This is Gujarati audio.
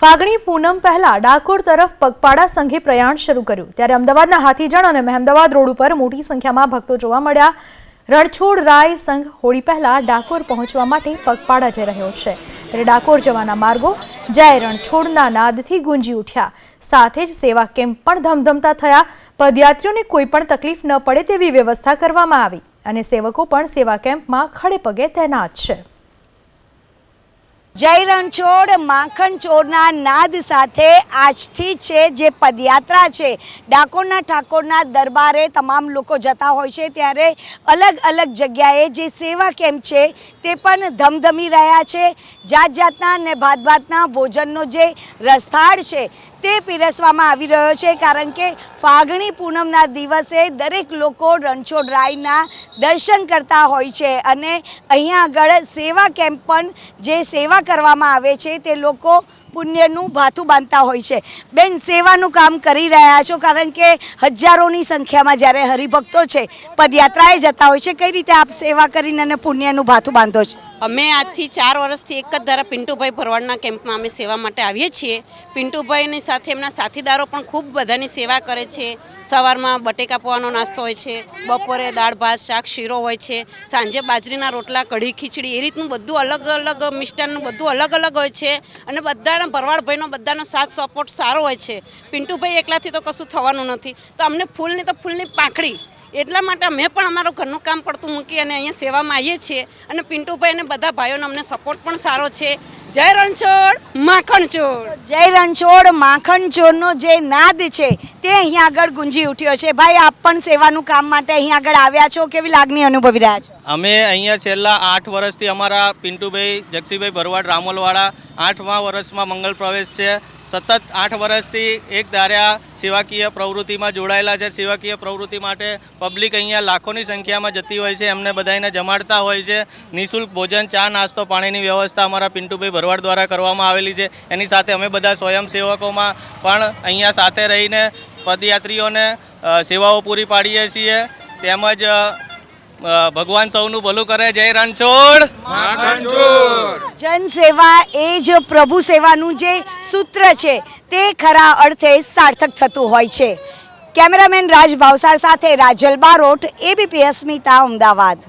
ફાગણી પૂનમ પહેલા ડાકોર તરફ પગપાળા સંઘે પ્રયાણ શરૂ કર્યું ત્યારે અમદાવાદના હાથીજણ અને મહેમદાવાદ રોડ ઉપર મોટી સંખ્યામાં ભક્તો જોવા મળ્યા। રણછોડ રાય સંઘ હોળી પહેલા ડાકોર પહોંચવા માટે પગપાળા જઈ રહ્યો છે ત્યારે ડાકોર જવાના માર્ગો જય રણછોડના નાદથી ગુંજી ઉઠ્યા। સાથે જ સેવા કેમ્પ પણ ધમધમતા થયા। પદયાત્રીઓને કોઈ પણ તકલીફ ન પડે તેવી વ્યવસ્થા કરવામાં આવી અને સેવકો પણ સેવા કેમ્પમાં ખડે પગે તૈનાત છે। જય રણછોડ માખણ ચોરના નાદ સાથે આજથી છે જે પદયાત્રા છે ડાકોરના ઠાકોરના દરબારે તમામ લોકો જતા હોય છે ત્યારે અલગ અલગ જગ્યાએ જે સેવા કેમ્પ છે તે પણ ધમધમી રહ્યા છે। જાત જાતના અને ભાત ભાતના ભોજનનો જે રસથાળ છે તે પીરસવામાં આવી રહ્યો છે કારણ કે ફાગણી પૂનમના દિવસે દરેક લોકો રણછોડ રાયના દર્શન કરતા હોય છે અને અહીંયા આગળ સેવા કેમ્પ પણ જે સેવા કરવામાં આવે છે તે લોકો પુણ્યનું ભાથું બાંધતા હોય છે। બેન, સેવાનું કામ કરી રહ્યા છો કારણ કે હજારોની સંખ્યામાં જ્યારે હરિભક્તો છે પદયાત્રાએ જતા હોય છે, કઈ રીતે આપ સેવા કરીને અને પુણ્યનું ભાથું બાંધો છો? અમે આજથી 4 વર્ષથી એક જ ધારા પિન્ટુભાઈ ભરવાડના કેમ્પમાં અમે સેવા માટે આવીએ છીએ। પિન્ટુભાઈની સાથે એમના સાથીદારો પણ ખૂબ બધાની સેવા કરે છે। સવારમાં બટેકા પૌવાનો નાસ્તો હોય છે, બપોરે દાળ ભાત શાક શીરો હોય છે, સાંજે બાજરીના રોટલા કઢી ખીચડી એ રીતનું બધું અલગ અલગ મિષ્ટાનનું બધું અલગ અલગ હોય છે અને બધાના ભરવાડભાઈનો બધાનો સાથ સપોર્ટ સારો હોય છે। પિન્ટુભાઈ એકલાથી તો કશું થવાનું નથી, તો અમને ફૂલની તો ફૂલની પાંખડી એટલા માટે અમે પણ અમારું ઘરનું કામ પડતું મૂકી અને અહીંયા સેવામાં આવીએ છીએ અને પિન્ટુભાઈ અને બધા ભાઈઓનો અમને સપોર્ટ પણ સારો છે। જય રણછોડ માખણ ચોર! જય રણછોડ માખણ ચોરનો જે નાદ છે તે અહીંયા આગળ ગુંજી ઉઠ્યો છે। ભાઈ, આપ પણ સેવાનું કામ માટે અહીંયા આગળ આવ્યા છો, કેવી લાગણી અનુભવી રહ્યા છો? અમે અહીંયા છેલ્લા 8 વર્ષથી અમારા પિન્ટુભાઈ જગસીભાઈ ભરવાડ રામોલવાળા 8મા વર્ષમાં મંગલ પ્રવેશ છે। સતત 8 વર્ષથી એક ધાર્યા સેવાકીય પ્રવૃત્તિમાં જોડાયેલા છે। સેવાકીય પ્રવૃત્તિ માટે પબ્લિક અહીંયા લાખોની સંખ્યામાં જતી હોય છે, એમને બધાને જમાડતા હોય છે। નિઃશુલ્ક ભોજન, ચા, નાસ્તો, પાણીની વ્યવસ્થા અમારા પિન્ટુભાઈ ભરવાડ દ્વારા કરવામાં આવેલી છે। એની સાથે અમે બધા સ્વયંસેવકોમાં પણ અહીંયા સાથે રહીને પદયાત્રીઓને સેવાઓ પૂરી પાડીએ છીએ। તેમજ ભગવાન સૌનું ભલું કરે। જય રણછોડ માખણ ચોર! જન સેવા એ જ પ્રભુ સેવાનું જે સૂત્ર છે તે ખરા અર્થે સાર્થક થતું હોય છે। કેમેરામેન રાજ ભાવસાર સાથે રાજલ બારોટ, ABP અસ્મિતા, અમદાવાદ।